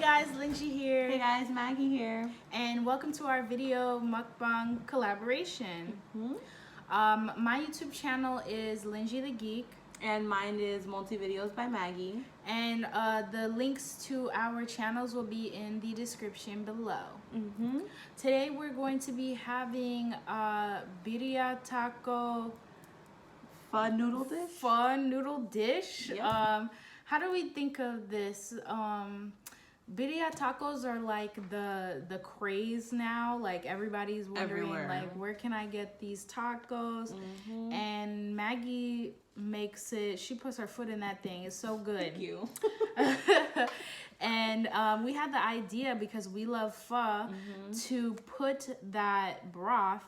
guys, Lindsay here. Hey guys, Maggie here. And welcome to our video mukbang collaboration. My YouTube channel is Lindsay the Geek. And mine is Multi Videos by Maggie. And the links to our channels will be in the description below. Today we're going to be having birria taco Fun noodle dish? Fun noodle dish. Yep. How do we think of this? Birria tacos are like the craze now. Like everybody's wondering, like, where can I get these tacos? And Maggie makes it. She puts her foot in that thing. It's so good. Thank you. And we had the idea because we love pho to put that broth.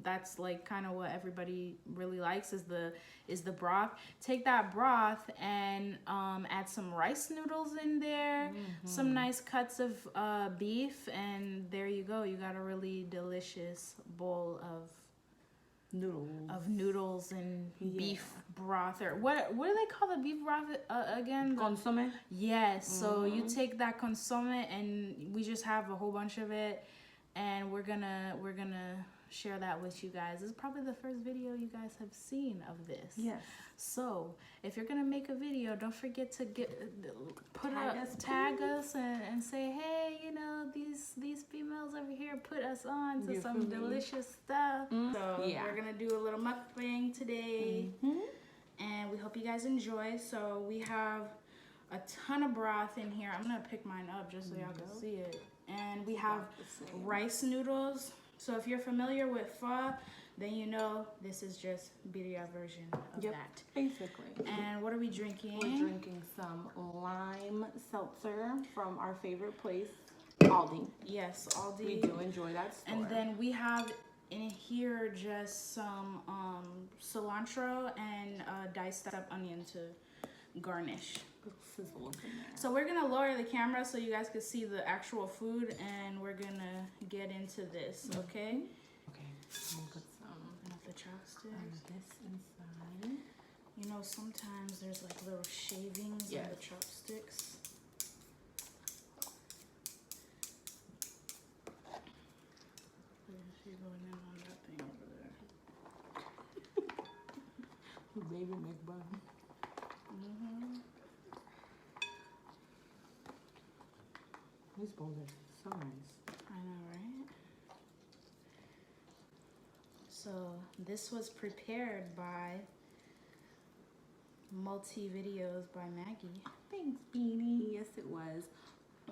That's like kind of what everybody really likes is the broth. Take that broth and add some rice noodles in there, some nice cuts of beef, and there you go. You got a really delicious bowl of noodles and beef broth, or what do they call the beef broth again? Consomme. Yes. So you take that consomme, and we just have a whole bunch of it, and we're gonna share that with you guys. This is probably the first video you guys have seen of this. Yes. So if you're gonna make a video, don't forget to tag us and say, hey, you know, these females over here put us on to some delicious stuff. So we're gonna do a little mukbang today, and we hope you guys enjoy. So we have a ton of broth in here. I'm gonna pick mine up just so y'all can see it. And we have rice noodles. So if you're familiar with pho, then you know this is just birria version of that. Basically. And what are we drinking? We're drinking some lime seltzer from our favorite place, Aldi. Yes, Aldi. We do enjoy that store. And then we have in here just some cilantro and diced up onion to garnish. So we're gonna lower the camera so you guys can see the actual food, and we're gonna get into this, okay? Okay. I'm gonna put some of the chopsticks. of this inside. You know, sometimes there's like little shavings on the chopsticks. She's going in on that thing over there. Baby MUKBANG. These bowls are so nice. I know, right? So this was prepared by Multi Videos by Maggie. Thanks, Beanie. Yes, it was.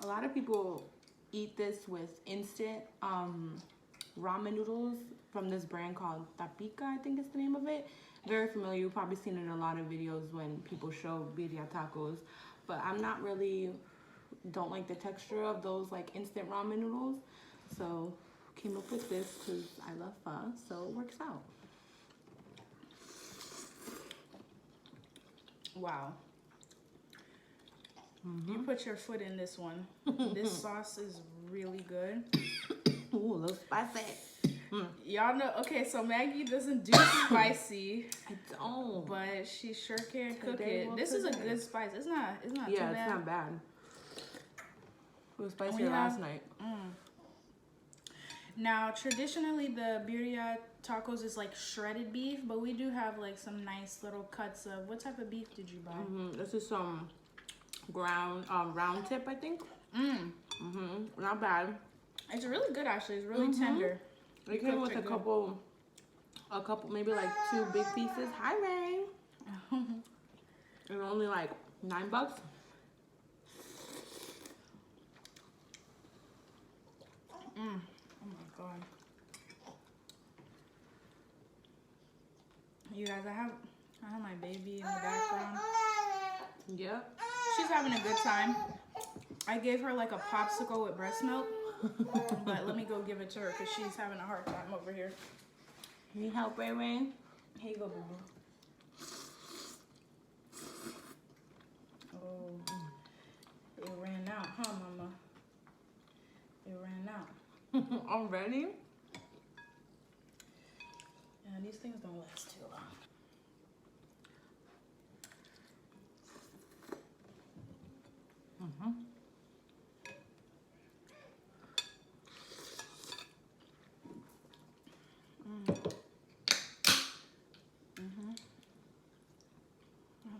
A lot of people eat this with instant ramen noodles from this brand called Tapika, I think is the name of it. Very familiar. You've probably seen it in a lot of videos when people show birria tacos. But I'm not really... don't like the texture of those like instant ramen noodles, so came up with this because I love pho, so it works out. Wow. You put your foot in this one. This sauce is really good. Ooh, a little spicy. Y'all know, okay, so Maggie doesn't do spicy. I don't, but she sure can cook it. This is a good spice. It's not too bad. Yeah, it's not bad. It was spicier last night. Now, traditionally, the birria tacos is like shredded beef, but we do have like some nice little cuts of... What type of beef did you buy? This is some ground round tip, I think. Not bad. It's really good, actually. It's really tender. It came with a couple, maybe like 2 big pieces. Hi, Ray. And only like $9. Oh my god. You guys, I have my baby in the background. Yep. She's having a good time. I gave her like a popsicle with breast milk. But let me go give it to her because she's having a hard time over here. Can you help, Ray Ray? Here you go, boo-boo. Oh, it ran out, huh, Mama? It ran out. Already? Yeah, these things don't last too long.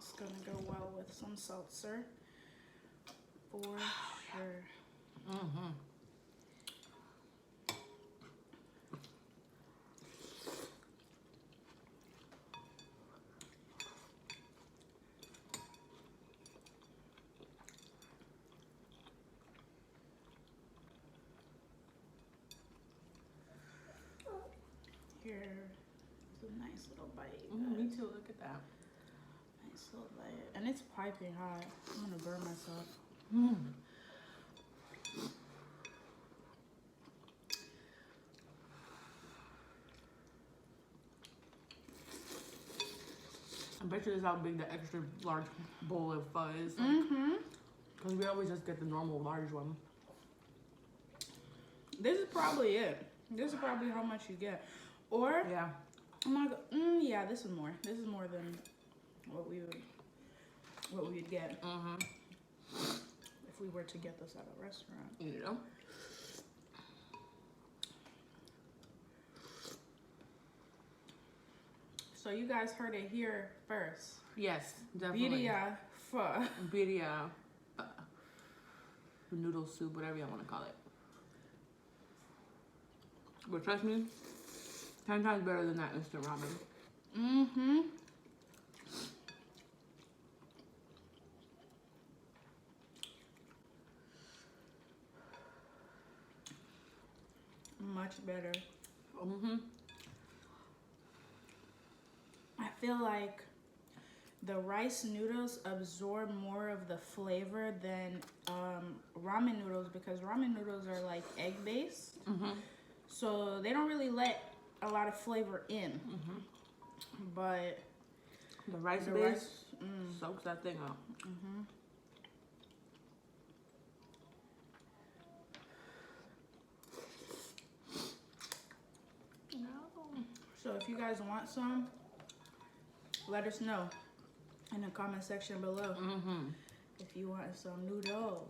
It's gonna go well with some seltzer for sure. Mm-hmm. Here's a nice little bite. Me too. Look at that. Nice little bite, and it's piping hot. I'm gonna burn myself. I bet you this is how big the extra large bowl of pho is. Because we always just get the normal large one. This is probably it. This is probably how much you get. Or yeah, I'm not. Yeah, this is more. This is more than what we would get if we were to get this at a restaurant. You know. So you guys heard it here first. Yes, definitely. Birria pho. Birria noodle soup, whatever you want to call it. But trust me, 10 times better than that instant ramen. Much better. I feel like the rice noodles absorb more of the flavor than ramen noodles, because ramen noodles are like egg based. So they don't really let a lot of flavor in. But the rice base soaks that thing up. So if you guys want some, let us know in the comment section below if you want some noodles.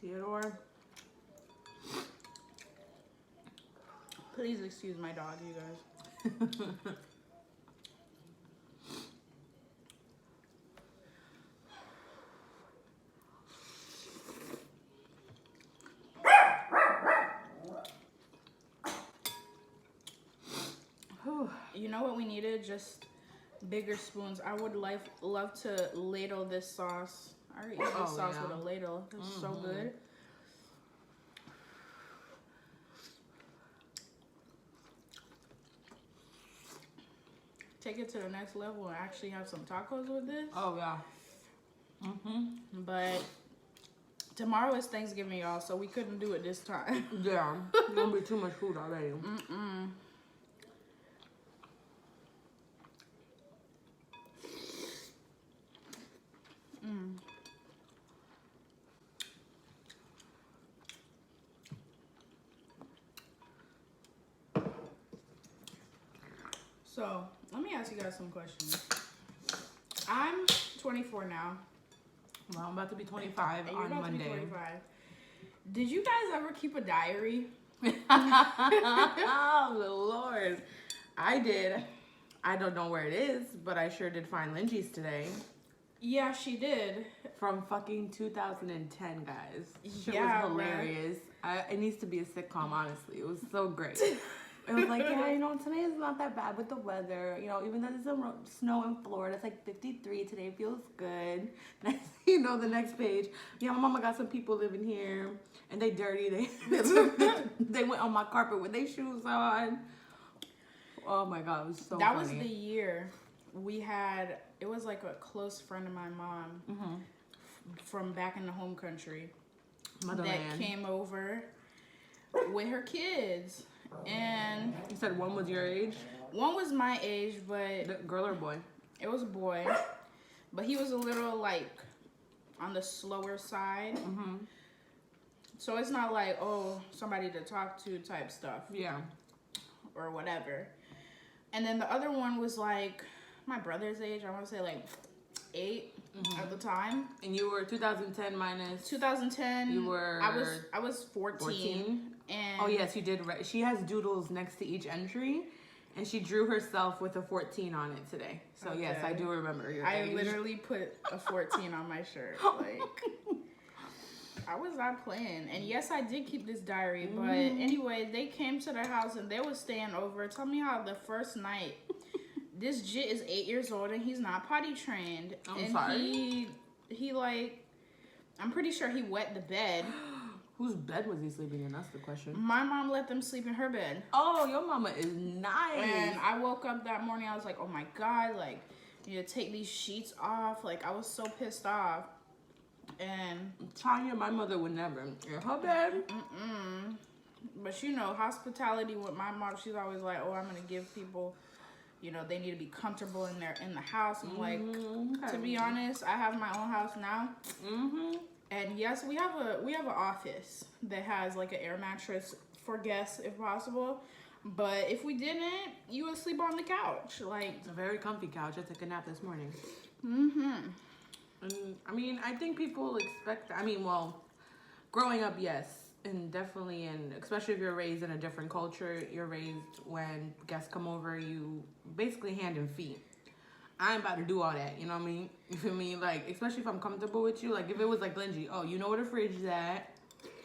Theodore, please excuse my dog, you guys. You know what we needed? Just bigger spoons. I would love to ladle this sauce. I already eat this sauce with a ladle. It's so good. Take it to the next level and actually have some tacos with this. Oh yeah. But tomorrow is Thanksgiving, y'all, so we couldn't do it this time. Yeah, it's gonna be too much food already. So let me ask you guys some questions. I'm 24 now. Well, I'm about to be 25 on Monday. To be 25. Did you guys ever keep a diary? Oh, Lord. I did. I don't know where it is, but I sure did find Lindsay's today. Yeah, she did. From fucking 2010, guys. Shit Yeah, was hilarious. It needs to be a sitcom, honestly. It was so great. It was like, yeah, you know, today is not that bad with the weather. You know, even though there's some snow in Florida, it's like 53 today. Feels good. You know, the next page. Yeah, my mama got some people living here, and they dirty. They went on my carpet with their shoes on. Oh my God, it was so That funny. was the year we had, it was like a close friend of my mom from back in the home country that came over with her kids. And you said one was your age? One was my age, but girl or boy? It was a boy, but he was a little like on the slower side. So it's not like, oh, somebody to talk to type stuff. Yeah. or whatever. And then the other one was like my brother's age. I want to say like 8 at the time. And you were 2010 minus 2010. You were I was 14. And oh yes, you did. She has doodles next to each entry, and she drew herself with a 14 on it today. So okay. Yes, I do remember your age. I literally put a 14 on my shirt. Like I was not playing. And yes, I did keep this diary. But anyway, they came to their house and they were staying over. Tell me how the first night. This jit is 8 years old and he's not potty trained. I'm sorry. He like, I'm pretty sure he wet the bed. Whose bed was he sleeping in? That's the question. My mom let them sleep in her bed. Oh, your mama is nice. And I woke up that morning. I was like, oh my God, like, you know, take these sheets off. Like, I was so pissed off. And Tanya, my mother would never in her bed. But you know, hospitality with my mom, she's always like, oh, I'm gonna give people, you know, they need to be comfortable in the house. I'm like, to be honest, I have my own house now. And yes, we have an office that has like an air mattress for guests if possible. But if we didn't, you would sleep on the couch. Like, it's a very comfy couch. I took a nap this morning. And I mean, I think people expect, I mean, well, growing up, yes. And definitely, and especially if you're raised in a different culture, you're raised when guests come over, you basically hand and feet. I ain't about to do all that, you know what I mean? You feel me? Like, especially if I'm comfortable with you. Like, if it was like, Lindsay, oh, you know where the fridge is at,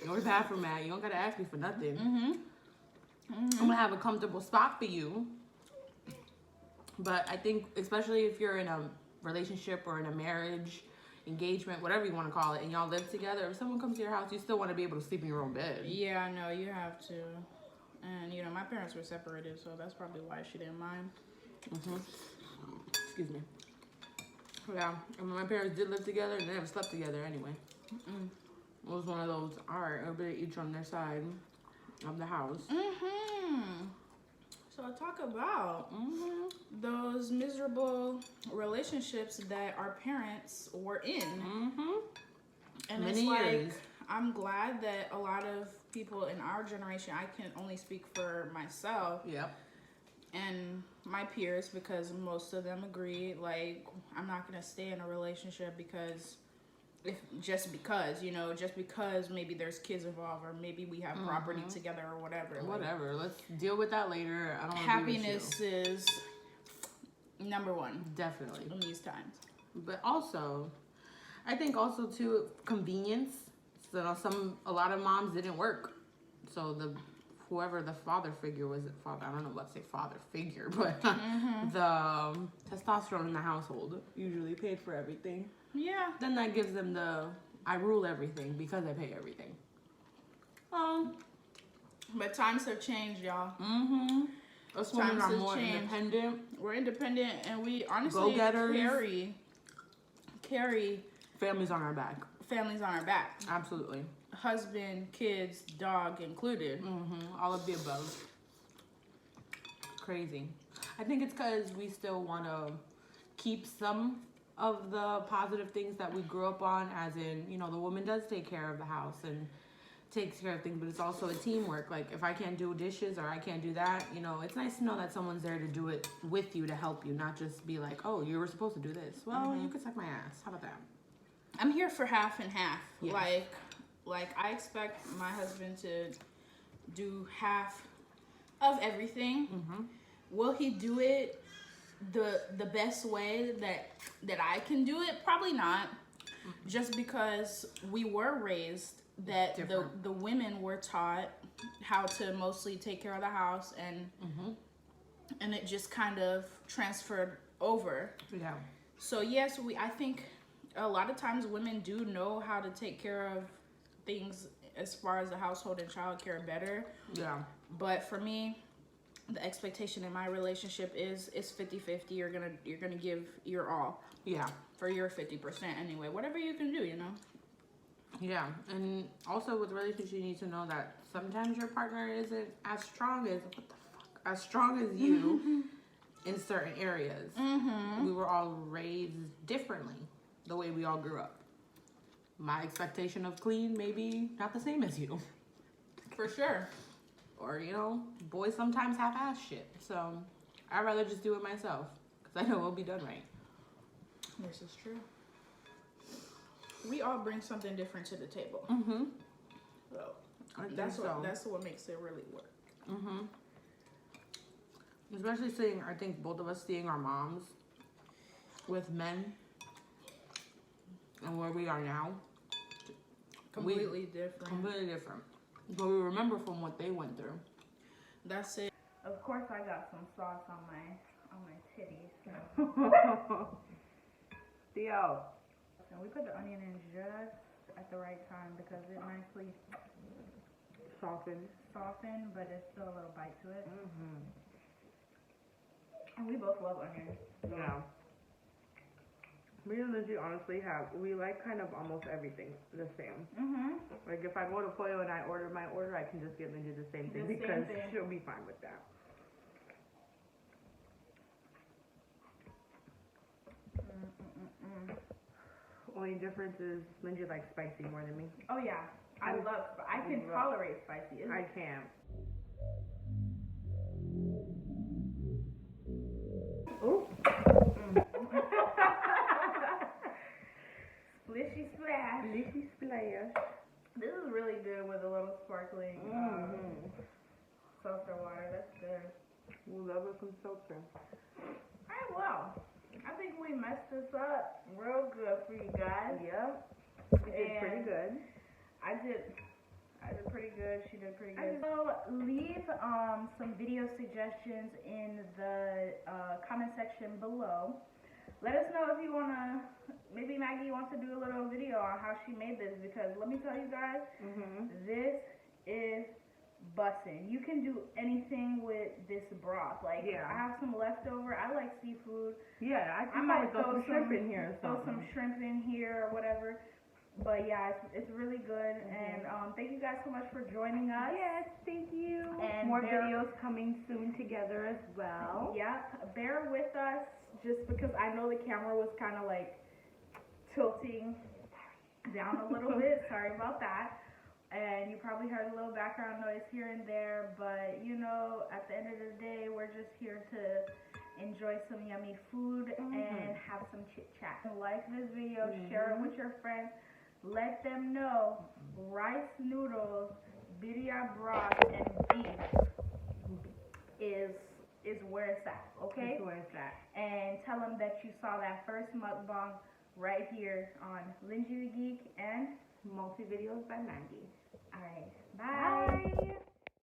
you know where the bathroom at, you don't gotta ask me for nothing. I'm gonna have a comfortable spot for you. But I think, especially if you're in a relationship or in a marriage, engagement, whatever you want to call it, and y'all live together, if someone comes to your house, you still want to be able to sleep in your own bed. Yeah, I know, you have to. And, you know, my parents were separated, so that's probably why she didn't mind. Excuse me. Yeah, and my parents did live together, and they never slept together anyway. It was one of those, all right, everybody each on their side of the house. So talk about those miserable relationships that our parents were in. And many it's like, years. I'm glad that a lot of people in our generation, I can only speak for myself. And my peers, because most of them agree, like, I'm not going to stay in a relationship because, just because maybe there's kids involved or maybe we have property together or whatever. Whatever. Let's deal with that later. I don't want happiness is number one. Definitely. In these times. But also, I think also too, convenience. So a lot of moms didn't work. So whoever the father figure was, I don't know what to say father figure, but the testosterone in the household usually paid for everything. Yeah. Then that gives them I rule everything because I pay everything. But times have changed, y'all. Us women are more independent. We're independent, and we honestly carry families on our back. Families on our back. Absolutely. Husband, kids, dog included. All of the above. Crazy. I think it's because we still want to keep some of the positive things that we grew up on, as in, you know, the woman does take care of the house and takes care of things, but it's also a teamwork. Like, if I can't do dishes or I can't do that, you know, it's nice to know that someone's there to do it with you, to help you, not just be like, oh, you were supposed to do this. Well, you could suck my ass. How about that? I'm here for half and half. Yes. Like I expect my husband to do half of everything. Will he do it the best way that I can do it? Probably not. Just because we were raised that the women were taught how to mostly take care of the house, and it just kind of transferred over. Yeah. So yes, I think a lot of times women do know how to take care of things as far as the household and childcare better. Yeah. But for me, the expectation in my relationship is 50-50. You're gonna give your all. Yeah. For your 50% anyway. Whatever you can do, you know. Yeah, and also with relationships, you need to know that sometimes your partner isn't as strong as you in certain areas. We were all raised differently, the way we all grew up. My expectation of clean maybe not the same as you. For sure. or you know, boys sometimes half-ass shit. So I'd rather just do it myself because I know it'll be done right. This is true. We all bring something different to the table. So that's what makes it really work. Especially seeing, I think both of us seeing our moms with men and where we are now. Completely different. Completely different. But we remember from what they went through. That's it. Of course, I got some sauce on my titties. So. Theo. And we put the onion in just at the right time because it nicely softened, but there's still a little bite to it. And we both love onions. So. Yeah. Me and Lindsay honestly we like kind of almost everything the same. Like if I go to Pollo and I order my order, I can just give Lindsay the same thing because she'll be fine with that. Only difference is Lindsay likes spicy more than me. Oh yeah, I can tolerate spicy. I can't. Ooh. Splishy splash. Splishy splash. This is really good with a little sparkling seltzer water. That's good. We love it from seltzer. Alright, well, I think we messed this up real good for you guys. Yep. We did pretty good. I did pretty good. She did pretty good. So leave some video suggestions in the comment section below. Let us know if you wanna. Maybe Maggie wants to do a little video on how she made this, because let me tell you guys, this is bussin'. You can do anything with this broth. Like, I have some leftover. I like seafood. Yeah, I might throw some shrimp in here. Throw some shrimp in here or whatever. But yeah, it's really good. And thank you guys so much for joining us. Yes, thank you. And more videos coming soon together as well. Yep. Bear with us just because I know the camera was kind of like tilting down a little bit. Sorry about that. And you probably heard a little background noise here and there, but you know, at the end of the day, we're just here to enjoy some yummy food and have some chit chat. Like this video, share it with your friends. Let them know rice noodles, birria broth, and beef is where it's at, okay? It's where it's at. And tell them that you saw that first mukbang right here on Lindsay the Geek and Multi Videos by Maggie. Alright, bye.